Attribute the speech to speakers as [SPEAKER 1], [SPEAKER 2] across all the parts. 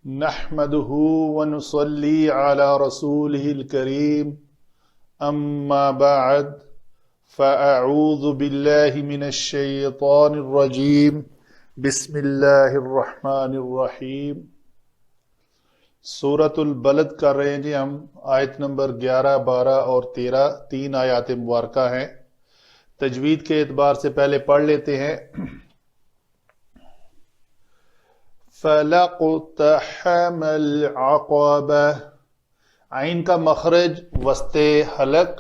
[SPEAKER 1] نحمده ونصلي على رسوله الكريم أما بعد فأعوذ بالله من الشيطان الرجيم بسم الله الرحمن الرحیم۔ سورۃ البلد کر رہے ہیں جی ہم، آیت نمبر 11، 12 اور 13، 3 آیات مبارکہ ہیں۔ تجوید کے اعتبار سے پہلے پڑھ لیتے ہیں۔ فَلَقْتَحَمَ الْعَقَبَةَ، عین کا مخرج وسط حلق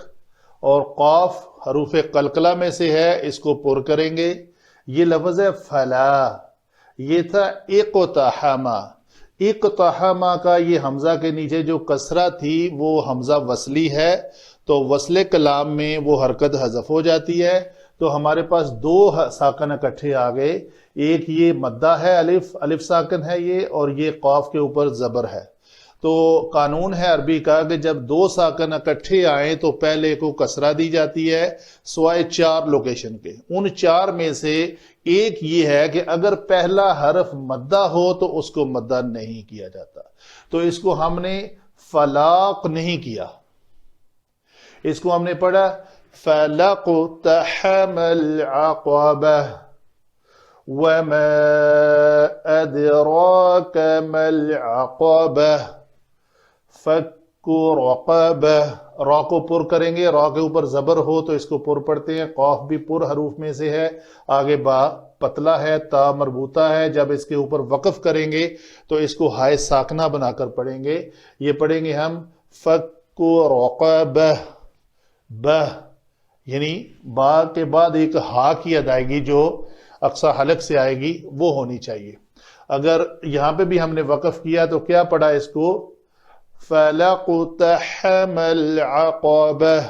[SPEAKER 1] اور قاف حروف قلقلہ میں سے ہے، اس کو پر کریں گے۔ یہ لفظ ہے فلا، یہ تھا اقتحما۔ اقتحما کا یہ حمزہ کے نیچے جو کسرہ تھی وہ حمزہ وصلی ہے، تو وصل کلام میں وہ حرکت حذف ہو جاتی ہے، تو ہمارے پاس دو ساکن اکٹھے آ گئے۔ ایک یہ مدہ ہے، الف ساکن ہے یہ، اور یہ قاف کے اوپر زبر ہے۔ تو قانون ہے عربی کا کہ جب دو ساکن اکٹھے آئیں تو پہلے کو کسرہ دی جاتی ہے، سوائے 4 لوکیشن کے۔ ان 4 میں سے ایک یہ ہے کہ اگر پہلا حرف مدہ ہو تو اس کو مدہ نہیں کیا جاتا، تو اس کو ہم نے فلاق نہیں کیا، اس کو ہم نے پڑھا فَلَقْتَحَمَ الْعَقَبَةَ وَمَا أَدْرَاكَ مَا الْعَقَبَةُ فَكُّ رَقَبَةٍ۔ را کو پر کریں گے، را کے اوپر زبر ہو تو اس کو پر پڑھتے ہیں۔ قاف بھی پر حروف میں سے ہے، آگے با پتلا ہے، تا مربوطہ ہے، جب اس کے اوپر وقف کریں گے تو اس کو ہائے ساکنہ بنا کر پڑھیں گے۔ یہ پڑھیں گے ہم فَكُّ رَقَبَةٍ، بہ یعنی با کے بعد ایک ہا کی ادائیگی جو اقصی حلق سے آئے گی وہ ہونی چاہیے۔ اگر یہاں پہ بھی ہم نے وقف کیا تو کیا پڑھا اس کو فَلَقْتَحَمَ الْعَقَبَةَ،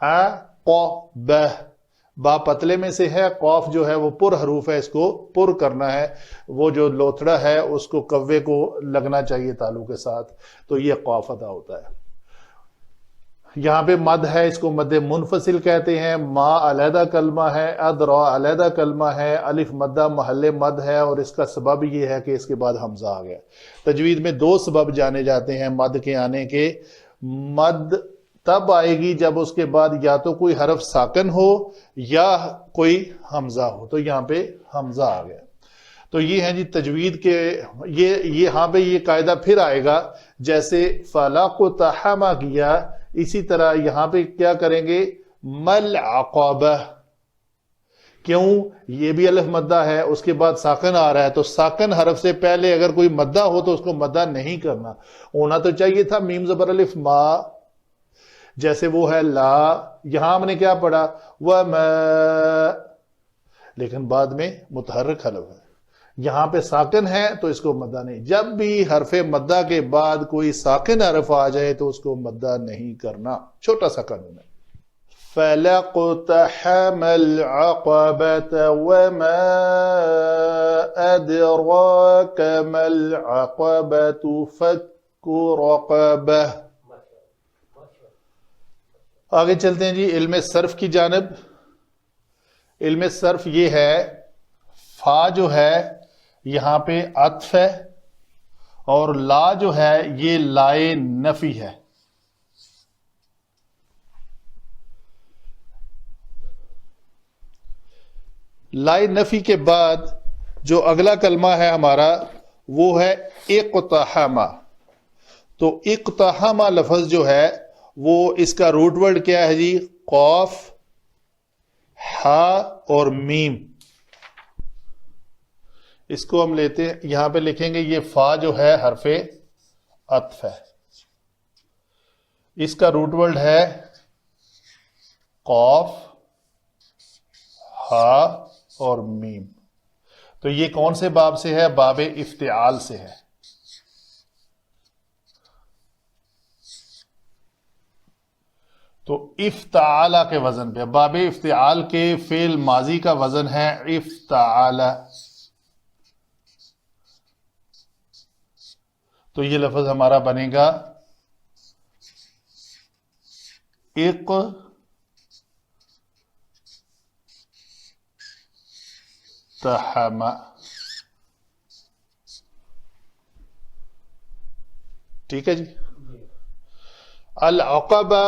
[SPEAKER 1] عَقَبَةَ، با پتلے میں سے ہے، قاف جو ہے وہ پر حروف ہے، اس کو پر کرنا ہے، وہ جو لوتھڑا ہے اس کو کوے کو لگنا چاہیے تالو کے ساتھ، تو یہ قاف ادا ہوتا ہے۔ یہاں پہ مد ہے، اس کو مد منفصل کہتے ہیں۔ ما علیحدہ کلمہ ہے، ادرا علیحدہ کلمہ ہے، الف مدہ محل مد ہے، اور اس کا سبب یہ ہے کہ اس کے بعد حمزہ آ گیا۔ تجوید میں 2 سبب جانے جاتے ہیں مد کے آنے کے۔ مد تب آئے گی جب اس کے بعد یا تو کوئی حرف ساکن ہو یا کوئی حمزہ ہو، تو یہاں پہ حمزہ آ گیا۔ تو یہ ہیں جی تجوید کے، یہاں پہ یہ قاعدہ پھر آئے گا، جیسے فَلَقْتَحَمَ کیا، اسی طرح یہاں پہ کیا کریں گے مل عقبہ۔ کیوں؟ یہ بھی الف مدہ ہے، اس کے بعد ساکن آ رہا ہے، تو ساکن حرف سے پہلے اگر کوئی مدہ ہو تو اس کو مدہ نہیں کرنا، ہونا تو چاہیے تھا میم زبر الف ما، جیسے وہ ہے لا۔ یہاں ہم نے کیا پڑھا وَمَا، لیکن بعد میں متحرک حلف ہے، یہاں پہ ساکن ہے تو اس کو مدہ نہیں۔ جب بھی حرف مدہ کے بعد کوئی ساکن حرف آ جائے تو اس کو مدہ نہیں کرنا، چھوٹا سا قانون ہے۔ فَلَقْتَحَمَ الْعَقَبَةَ وَمَا أَدْرَاكَ مَا الْعَقَبَةُ فَكُّ رَقَبَةٍ۔ آگے چلتے ہیں جی علم صرف کی جانب۔ علم صرف یہ ہے، فا جو ہے یہاں پہ عطف ہے، اور لا جو ہے یہ لائے نفی ہے۔ لائے نفی کے بعد جو اگلا کلمہ ہے ہمارا وہ ہے اقتحما۔ تو اقتحما لفظ جو ہے وہ اس کا روٹ ورڈ کیا ہے جی؟ قاف، ہا اور میم۔ اس کو ہم لیتے ہیں، یہاں پہ لکھیں گے یہ فا جو ہے حرف عطف ہے، اس کا روٹ ورڈ ہے قاف، ہا اور میم۔ تو یہ کون سے باب سے ہے؟ باب افتعال سے ہے۔ تو افتعال کے وزن پہ، باب افتعال کے فعل ماضی کا وزن ہے افتعال، تو یہ لفظ ہمارا بنے گا اقتحم۔ ٹھیک ہے جی. العقبہ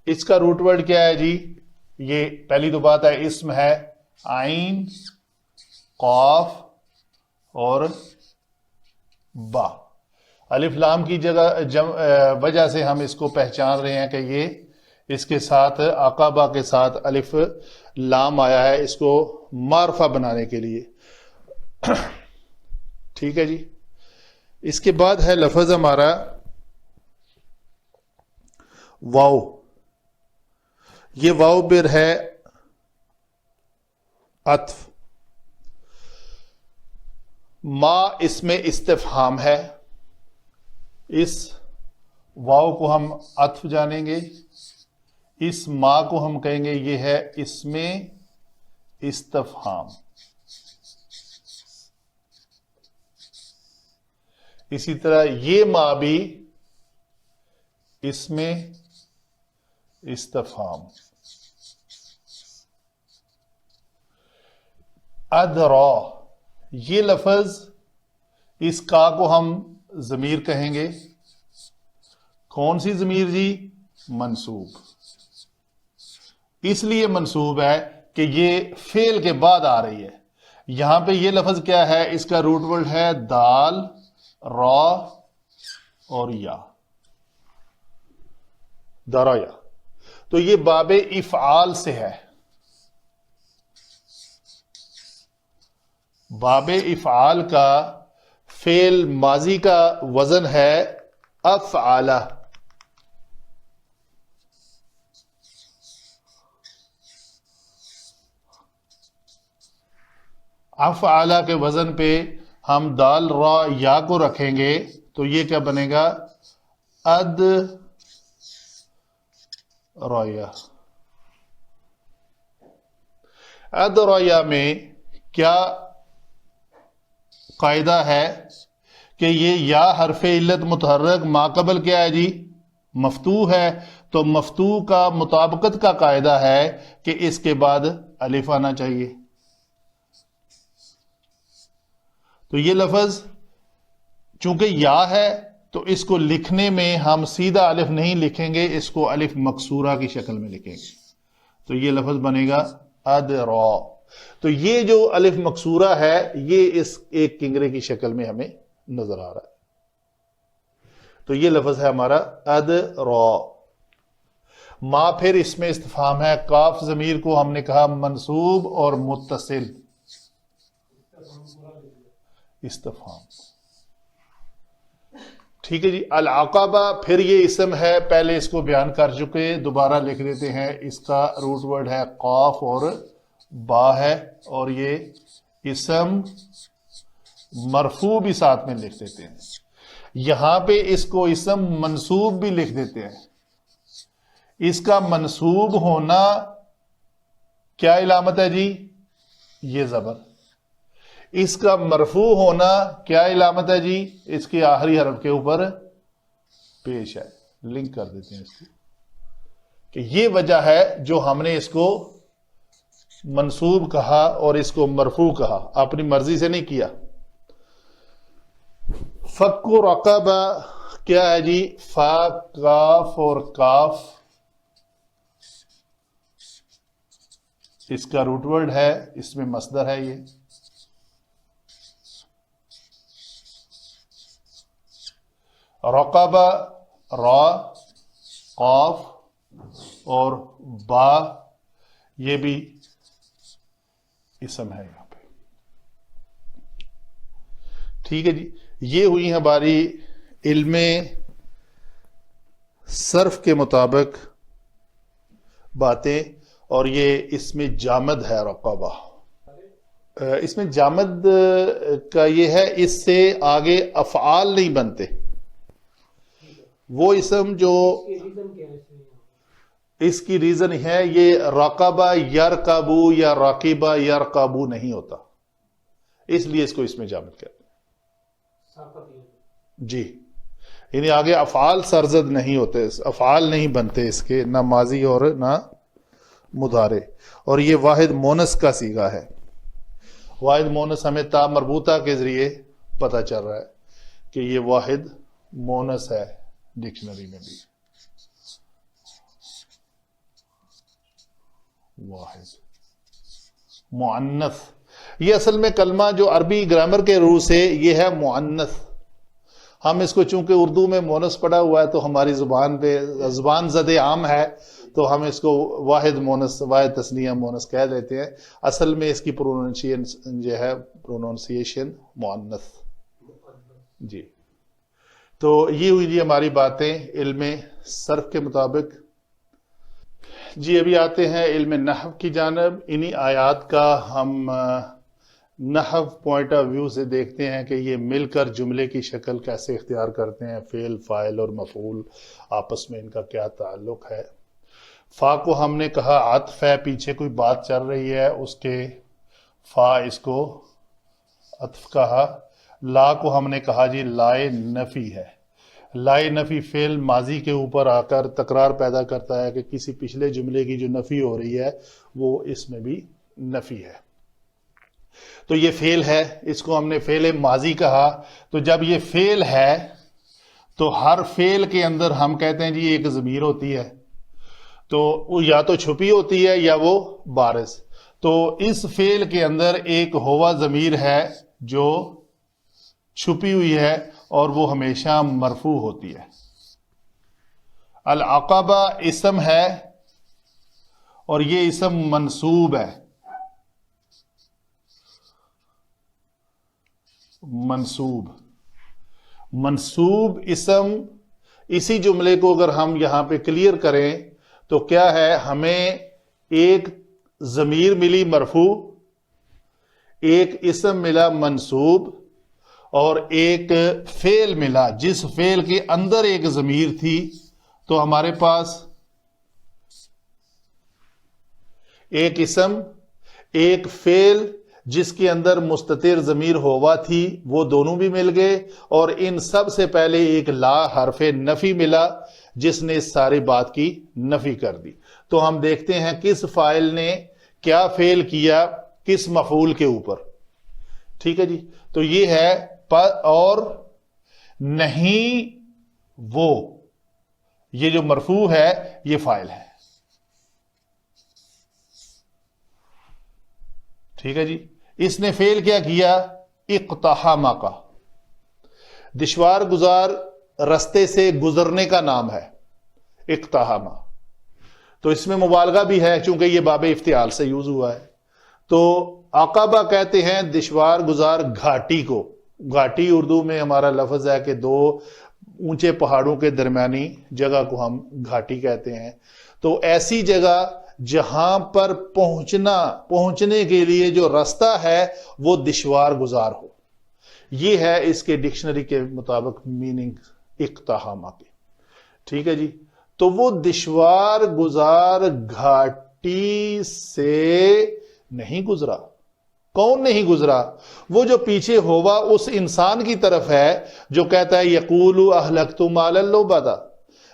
[SPEAKER 1] اس کا روٹ ورڈ کیا ہے جی؟ یہ پہلی تو بات ہے اسم ہے عین قاف اور با. الف لام کی وجہ سے ہم اس کو پہچان رہے ہیں کہ یہ اس کے ساتھ عقبہ کے ساتھ الف لام آیا ہے اس کو معرفہ بنانے کے لیے. ٹھیک ہے جی. اس کے بعد ہے لفظ ہمارا واو. یہ واو بر ہے عطف. ما اس میں استفہام ہے. اس واو کو ہم عطف جانیں گے. اس ما کو ہم کہیں گے یہ ہے اس میں استفہام. اسی طرح یہ ما بھی اس میں استفہام. ادرا یہ لفظ اس کا کو ہم ضمیر کہیں گے. کون سی ضمیر جی؟ منصوب. اس لیے منصوب ہے کہ یہ فعل کے بعد آ رہی ہے. یہاں پہ یہ لفظ کیا ہے؟ اس کا روٹ ورڈ ہے دال را اور یا. درایا. تو یہ باب افعال سے ہے. باب افعال کا فعل ماضی کا وزن ہے افعالہ. افعالہ کے وزن پہ ہم دال را یا کو رکھیں گے تو یہ کیا بنے گا؟ اد رایا. اد رایا میں کیا قاعدہ ہے کہ یہ یا حرف علت متحرک ما قبل کیا ہے جی؟ مفتوح ہے. تو مفتوح کا مطابقت کا قاعدہ ہے کہ اس کے بعد الف آنا چاہیے. تو یہ لفظ چونکہ یا ہے تو اس کو لکھنے میں ہم سیدھا الف نہیں لکھیں گے، اس کو الف مکسورہ کی شکل میں لکھیں گے. تو یہ لفظ بنے گا ادرا. تو یہ جو الف مکسورہ ہے یہ اس ایک کنگرے کی شکل میں ہمیں نظر آ رہا ہے. تو یہ لفظ ہے ہمارا ادرا. ما پھر اس میں استفہام ہے. کاف ضمیر کو ہم نے کہا منصوب اور متصل استفہام. ٹھیک ہے جی. العقبہ پھر یہ اسم ہے، پہلے اس کو بیان کر چکے، دوبارہ لکھ دیتے ہیں. اس کا روٹ ورڈ ہے قاف اور با ہے اور یہ اسم مرفوع بھی ساتھ میں لکھ دیتے ہیں. یہاں پہ اس کو اسم منصوب بھی لکھ دیتے ہیں. اس کا منصوب ہونا کیا علامت ہے جی؟ یہ زبر. اس کا مرفوع ہونا کیا علامت ہے جی؟ اس کے آخری حرف کے اوپر پیش ہے. لنک کر دیتے ہیں اس کو کہ یہ وجہ ہے جو ہم نے اس کو منصوب کہا اور اس کو مرفوع کہا، اپنی مرضی سے نہیں کیا. فک رقبہ کیا ہے جی؟ فا کاف اور کاف اس کا روٹ ورڈ ہے، اس میں مصدر ہے. یہ رقبہ را قاف اور با یہ بھی اسم ہے یہاں پہ. ٹھیک ہے جی. یہ ہوئی ہماری علم صرف کے مطابق باتیں، اور یہ اس میں جامد ہے رقبہ. اس میں جامد کا یہ ہے اس سے آگے افعال نہیں بنتے. وہ اسم جو اس کی ریزن ہے یہ رقبہ یرقبو یا راقبہ یرقبو نہیں ہوتا، اس لیے اس کو اس میں جامد کہتے ہیں جی. یعنی آگے افعال سرزد نہیں ہوتے، افعال نہیں بنتے اس کے، نہ ماضی اور نہ مضارع. اور یہ واحد مونس کا صیغہ ہے. واحد مونس ہمیں تا مربوطہ کے ذریعے پتہ چل رہا ہے کہ یہ واحد مونس ہے ڈکشنری میں بھی. واحد مؤنث، یہ اصل میں کلمہ جو عربی گرامر کے روح سے یہ ہے مؤنث. ہم اس کو چونکہ اردو میں مونس پڑا ہوا ہے تو ہماری زبان پہ زبان زد عام ہے تو ہم اس کو واحد مونس، واحد تثنیہ مونس کہہ دیتے ہیں. اصل میں اس کی پروننسیشن مؤنث. جی تو یہ ہوئی جی ہماری باتیں علم صرف کے مطابق. جی ابھی آتے ہیں علم نحو کی جانب. انہی آیات کا ہم نحو پوائنٹ آف ویو سے دیکھتے ہیں کہ یہ مل کر جملے کی شکل کیسے اختیار کرتے ہیں. فعل، فاعل اور مفعول آپس میں ان کا کیا تعلق ہے. فا کو ہم نے کہا عطف ہے، پیچھے کوئی بات چل رہی ہے اس کے فا اس کو عطف کہا. لا کو ہم نے کہا جی لائے نفی ہے. لائے نفی فعل ماضی کے اوپر آ کر تکرار پیدا کرتا ہے کہ کسی پچھلے جملے کی جو نفی ہو رہی ہے وہ اس میں بھی نفی ہے. تو یہ فعل ہے، اس کو ہم نے فعل ماضی کہا. تو جب یہ فعل ہے تو ہر فعل کے اندر ہم کہتے ہیں جی ایک ضمیر ہوتی ہے، تو وہ یا تو چھپی ہوتی ہے یا وہ بارز. تو اس فعل کے اندر ایک ہوا ضمیر ہے جو چھپی ہوئی ہے اور وہ ہمیشہ مرفوع ہوتی ہے. العقبہ اسم ہے اور یہ اسم منصوب ہے. منصوب اسم، اسی جملے کو اگر ہم یہاں پہ کلیئر کریں تو کیا ہے، ہمیں ایک ضمیر ملی مرفوع، ایک اسم ملا منصوب اور ایک فعل ملا جس فعل کے اندر ایک ضمیر تھی. تو ہمارے پاس ایک اسم، ایک فعل جس کے اندر مستتر ضمیر ہوا تھی، وہ دونوں بھی مل گئے. اور ان سب سے پہلے ایک لا حرف نفی ملا جس نے اس ساری بات کی نفی کر دی. تو ہم دیکھتے ہیں کس فاعل نے کیا فعل کیا کس مفعول کے اوپر. ٹھیک ہے جی. تو یہ ہے اور نہیں وہ، یہ جو مرفوع ہے یہ فاعل ہے. ٹھیک ہے جی. اس نے فعل کیا کیا، اقتحم کا، دشوار گزار رستے سے گزرنے کا نام ہے اقتحم. تو اس میں مبالغہ بھی ہے چونکہ یہ باب افتعال سے یوز ہوا ہے. تو عقبہ کہتے ہیں دشوار گزار گھاٹی کو. گھاٹی اردو میں ہمارا لفظ ہے کہ دو اونچے پہاڑوں کے درمیانی جگہ کو ہم گھاٹی کہتے ہیں. تو ایسی جگہ جہاں پر پہنچنے کے لیے جو رستہ ہے وہ دشوار گزار ہو. یہ ہے اس کے ڈکشنری کے مطابق میننگ اقتحام کی. ٹھیک ہے جی. تو وہ دشوار گزار گھاٹی سے نہیں گزرا. کون نہیں گزرا؟ وہ جو پیچھے ہوا اس انسان کی طرف ہے جو کہتا ہے یقول اہلکت مالا لبدا،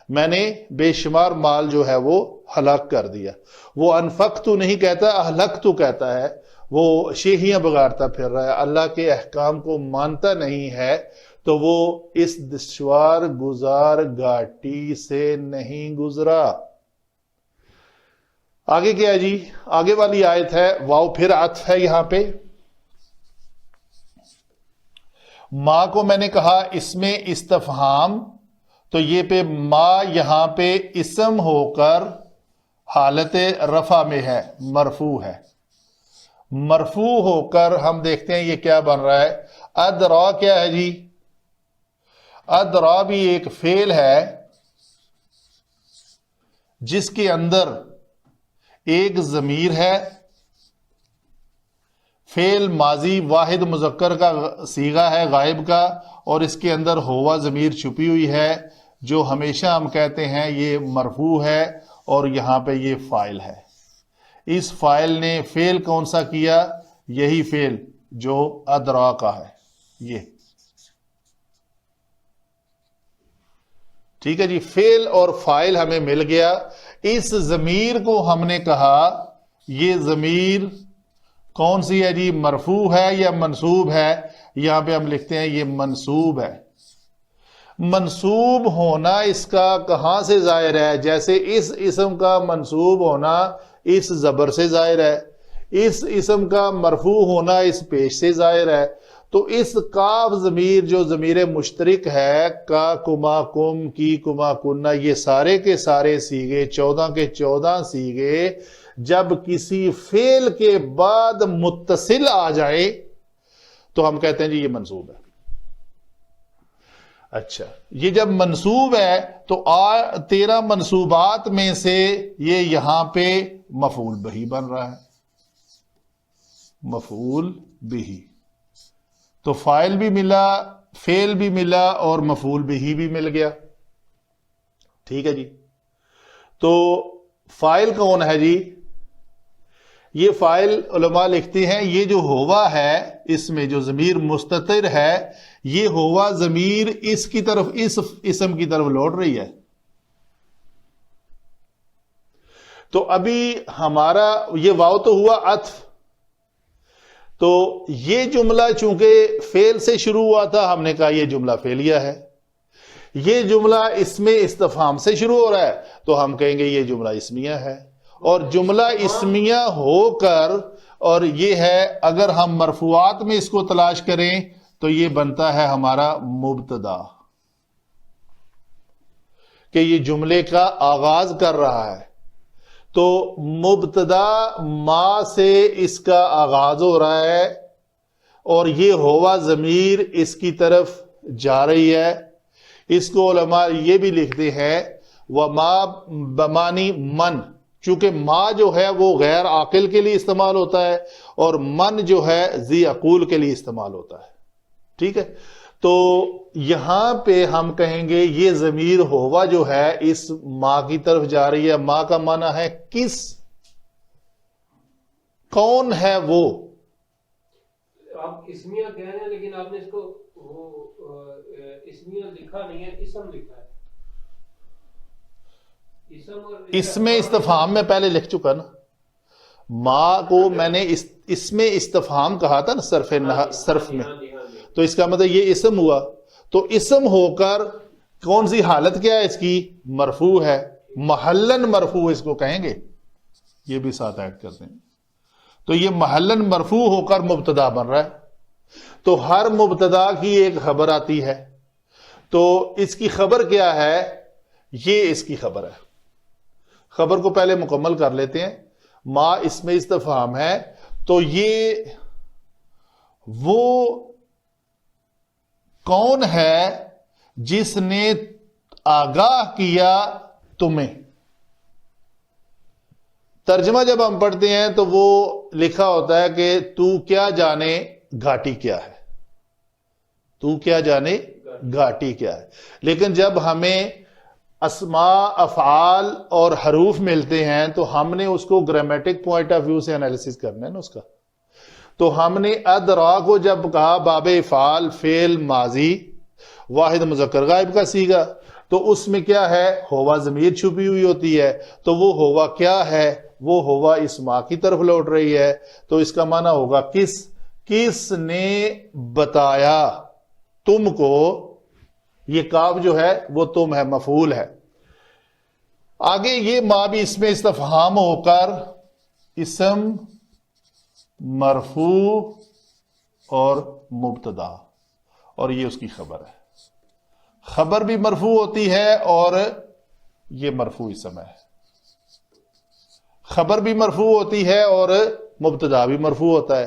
[SPEAKER 1] میں نے بے شمار مال جو ہے وہ ہلاک کر دیا. وہ انفقت نہیں کہتا، اہلکت کہتا ہے. وہ شیخیاں بگاڑتا پھر رہا ہے، اللہ کے احکام کو مانتا نہیں ہے. تو وہ اس دشوار گزار گھاٹی سے نہیں گزرا. آگے کیا ہے جی؟ آگے والی آیت ہے واو پھر عطف ہے یہاں پہ. ما کو میں نے کہا اس میں استفہام، تو یہ پہ ما یہاں پہ اسم ہو کر حالت رفع میں ہے، مرفوع ہے. مرفوع ہو کر ہم دیکھتے ہیں یہ کیا بن رہا ہے. ادرا کیا ہے جی؟ ادرا بھی ایک فعل ہے جس کے اندر ایک ضمیر ہے، فعل ماضی واحد مذکر کا صیغہ ہے غائب کا، اور اس کے اندر ہوا ضمیر چھپی ہوئی ہے جو ہمیشہ ہم کہتے ہیں یہ مرفوع ہے اور یہاں پہ یہ فاعل ہے. اس فاعل نے فعل کون سا کیا؟ یہی فعل جو ادرا کا ہے یہ. ٹھیک ہے جی. فعل اور فاعل ہمیں مل گیا. اس ضمیر کو ہم نے کہا یہ ضمیر کون سی ہے جی؟ مرفوع ہے یا منصوب ہے؟ یہاں پہ ہم لکھتے ہیں یہ منصوب ہے. منصوب ہونا اس کا کہاں سے ظاہر ہے؟ جیسے اس اسم کا منصوب ہونا اس زبر سے ظاہر ہے، اس اسم کا مرفوع ہونا اس پیش سے ظاہر ہے. تو اس کاف ضمیر جو ضمیر مشترک ہے، کا، کما، کم، کی، کما، کنہ، یہ سارے کے سارے سیغے 14 کے 14 سیغے جب کسی فعل کے بعد متصل آ جائے تو ہم کہتے ہیں جی یہ منصوب ہے. اچھا، یہ جب منصوب ہے تو 13 منصوبات میں سے یہ یہاں پہ مفعول بہی بن رہا ہے، مفعول بہی. تو فاعل بھی ملا، فعل بھی ملا اور مفعول بہی بھی مل گیا. ٹھیک ہے جی. تو فاعل کون ہے جی؟ یہ فاعل علماء لکھتے ہیں یہ جو ہوا ہے اس میں جو ضمیر مستتر ہے، یہ ہوا ضمیر اس کی طرف، اس اسم کی طرف لوٹ رہی ہے. تو ابھی ہمارا یہ واو تو ہوا عطف، تو یہ جملہ چونکہ فعل سے شروع ہوا تھا ہم نے کہا یہ جملہ فعلیہ ہے. یہ جملہ اسم استفہام سے شروع ہو رہا ہے تو ہم کہیں گے یہ جملہ اسمیہ ہے. اور جملہ اسمیہ ہو کر، اور یہ ہے اگر ہم مرفوعات میں اس کو تلاش کریں تو یہ بنتا ہے ہمارا مبتدا، کہ یہ جملے کا آغاز کر رہا ہے. تو مبتدا ما سے اس کا آغاز ہو رہا ہے اور یہ ہوا ضمیر اس کی طرف جا رہی ہے. اس کو علماء یہ بھی لکھتے ہیں وما بمانی من، چونکہ ما جو ہے وہ غیر عاقل کے لیے استعمال ہوتا ہے اور من جو ہے ذی عقول کے لیے استعمال ہوتا ہے. ٹھیک ہے. تو یہاں پہ ہم کہیں گے یہ ضمیر ہوا جو ہے اس ماں کی طرف جا رہی ہے. ماں کا معنی ہے کس، کون ہے وہ.
[SPEAKER 2] آپ اسمیہ کہہ رہے ہیں لیکن آپ نے اس کو اسمیہ لکھا نہیں ہے، اسم لکھا ہے.
[SPEAKER 1] اس میں استفہام میں پہلے لکھ چکا نا، ماں کو میں نے اس میں استفہام کہا تھا نا صرف میں، تو اس کا مطلب یہ اسم ہوا. تو اسم ہو کر کون سی حالت کیا ہے اس کی؟ مرفوع ہے. محلن مرفوع اس کو کہیں گے، یہ بھی ساتھ ایڈ کرتے ہیں. تو یہ محلن مرفوع ہو کر مبتدا بن رہا ہے. تو ہر مبتدا کی ایک خبر آتی ہے. تو اس کی خبر کیا ہے؟ یہ اس کی خبر ہے. خبر کو پہلے مکمل کر لیتے ہیں. ما اس میں استفہام ہے تو یہ وہ کون ہے جس نے آگاہ کیا تمہیں. ترجمہ جب ہم پڑھتے ہیں تو وہ لکھا ہوتا ہے کہ تو کیا جانے گھاٹی کیا ہے، تو کیا جانے گھاٹی کیا ہے. لیکن جب ہمیں اسماء، افعال اور حروف ملتے ہیں تو ہم نے اس کو گرامیٹک پوائنٹ آف ویو سے انالیسس کرنا ہے نا اس کا. تو ہم نے ادرا کو جب کہا باب افعال فعل ماضی واحد مذکر غائب کا صیغہ، تو اس میں کیا ہے؟ ہوا ضمیر چھپی ہوئی ہوتی ہے. تو وہ ہوا کیا ہے؟ وہ ہوا اس ماں کی طرف لوٹ رہی ہے. تو اس کا معنی ہوگا کس، کس نے بتایا تم کو. یہ کاف جو ہے وہ تم ہے، مفعول ہے. آگے یہ ما بھی اس میں استفہام ہو کر اسم مرفوع اور مبتدا، اور یہ اس کی خبر ہے. خبر بھی مرفوع ہوتی ہے اور یہ مرفوع اسم ہے. خبر بھی مرفوع ہوتی ہے اور مبتدا بھی مرفوع ہوتا ہے.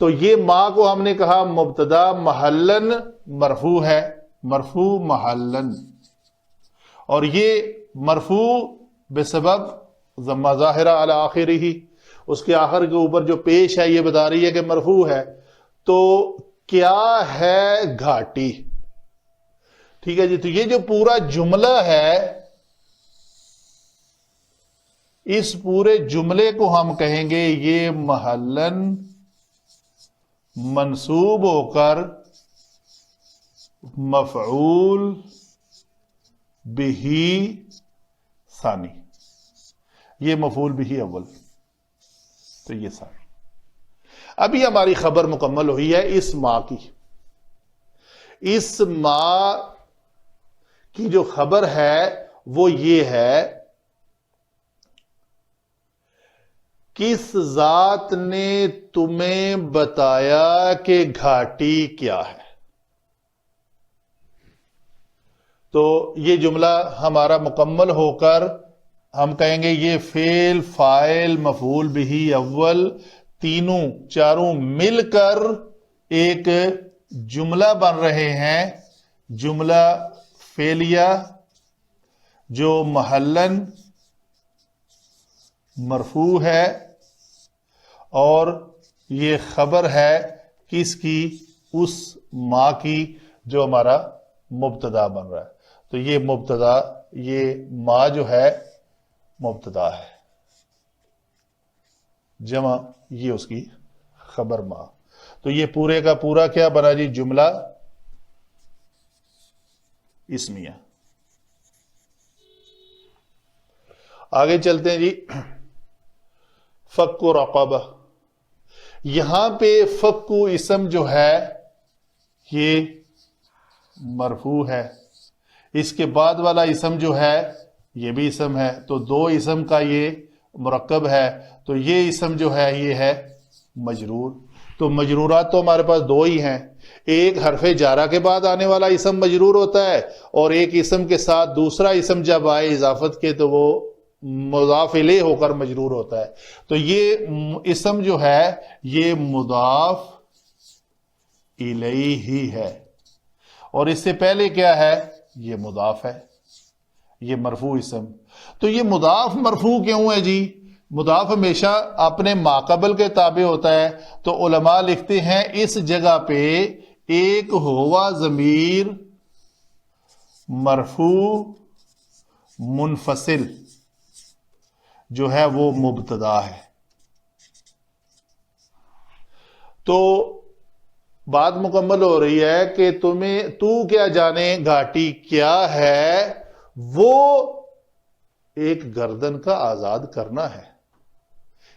[SPEAKER 1] تو یہ ما کو ہم نے کہا مبتدا محلن مرفوع ہے، مرفوع محلن. اور یہ مرفوع بسبب ضمہ ظاہرہ علی آخرہ، اس کے آخر کے اوپر جو پیش ہے یہ بتا رہی ہے کہ مرفوع ہے. تو کیا ہے گھاٹی. ٹھیک ہے جی. تو یہ جو پورا جملہ ہے اس پورے جملے کو ہم کہیں گے یہ محلن منصوب ہو کر مفعول بہی ثانی، یہ مفعول بہی اول. تو یہ سارا ابھی ہماری خبر مکمل ہوئی ہے اس ماں کی. اس ماں کی جو خبر ہے وہ یہ ہے، کس ذات نے تمہیں بتایا کہ گھاٹی کیا ہے؟ تو یہ جملہ ہمارا مکمل ہو کر ہم کہیں گے یہ فعل، فاعل، مفعول بہ اول تینوں چاروں مل کر ایک جملہ بن رہے ہیں، جملہ فعلیہ جو محلاً مرفوع ہے، اور یہ خبر ہے کس کی؟ اس ما کی جو ہمارا مبتدا بن رہا ہے۔ تو یہ مبتدا، یہ ما جو ہے مبتدا ہے، جمع یہ اس کی خبر ما۔ تو یہ پورے کا پورا کیا بنا جی؟ جملہ اسمیہ۔ آگے چلتے ہیں جی، فک رقبہ۔ یہاں پہ فک اسم جو ہے یہ مرفوع ہے، اس کے بعد والا اسم جو ہے یہ بھی اسم ہے، تو دو اسم کا یہ مرکب ہے، تو یہ اسم جو ہے یہ ہے مجرور۔ تو مجرورات تو ہمارے پاس دو ہی ہیں، ایک حرف جارہ کے بعد آنے والا اسم مجرور ہوتا ہے، اور ایک اسم کے ساتھ دوسرا اسم جب آئے اضافت کے تو وہ مضاف الیہ ہو کر مجرور ہوتا ہے۔ تو یہ اسم جو ہے یہ مضاف الیہ ہی ہے، اور اس سے پہلے کیا ہے؟ یہ مضاف ہے، یہ مرفوع اسم۔ تو یہ مضاف مرفوع کیوں ہے جی؟ مضاف ہمیشہ اپنے ماقبل کے تابع ہوتا ہے، تو علماء لکھتے ہیں اس جگہ پہ ایک ہوا ضمیر مرفوع منفصل جو ہے وہ مبتدا ہے۔ تو بات مکمل ہو رہی ہے کہ تو کیا جانے گھاٹی کیا ہے، وہ ایک گردن کا آزاد کرنا ہے۔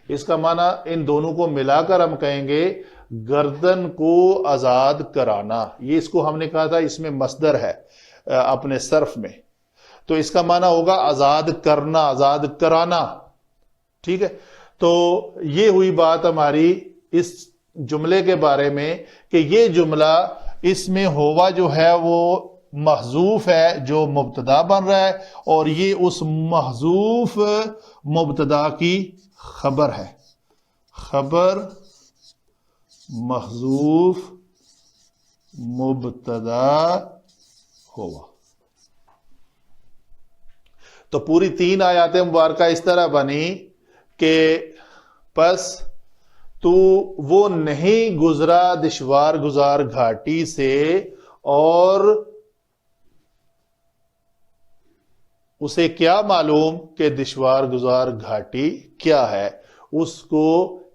[SPEAKER 1] اس کا معنی ان دونوں کو ملا کر ہم کہیں گے گردن کو آزاد کرانا۔ یہ اس کو ہم نے کہا تھا اس میں مصدر ہے اپنے صرف میں، تو اس کا معنی ہوگا آزاد کرنا، آزاد کرانا، ٹھیک ہے۔ تو یہ ہوئی بات ہماری اس جملے کے بارے میں کہ یہ جملہ اس میں ہوا جو ہے وہ محذوف ہے جو مبتدا بن رہا ہے، اور یہ اس محذوف مبتدا کی خبر ہے، خبر محذوف مبتدا ہوا۔ تو پوری 3 آیات مبارکہ اس طرح بنی کہ پس تو وہ نہیں گزرا دشوار گزار گھاٹی سے، اور اسے کیا معلوم کہ دشوار گزار گھاٹی کیا ہے، اس کو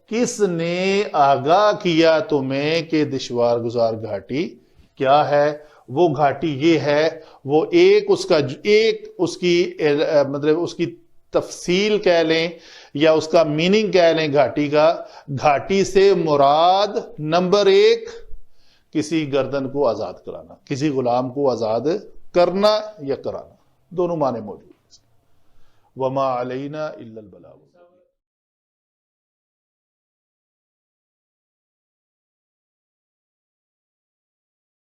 [SPEAKER 1] کس نے آگاہ کیا تمہیں کہ دشوار گزار گھاٹی کیا ہے؟ وہ گھاٹی یہ ہے، وہ ایک اس کی مطلب اس کی تفصیل کہہ لیں یا اس کا میننگ کہہ لیں گھاٹی کا۔ گھاٹی سے مراد نمبر 1 کسی گردن کو آزاد کرانا، کسی غلام کو آزاد کرنا یا کرانا، دونوں معنی موجود ہیں۔ وما علینا الا البلاغ۔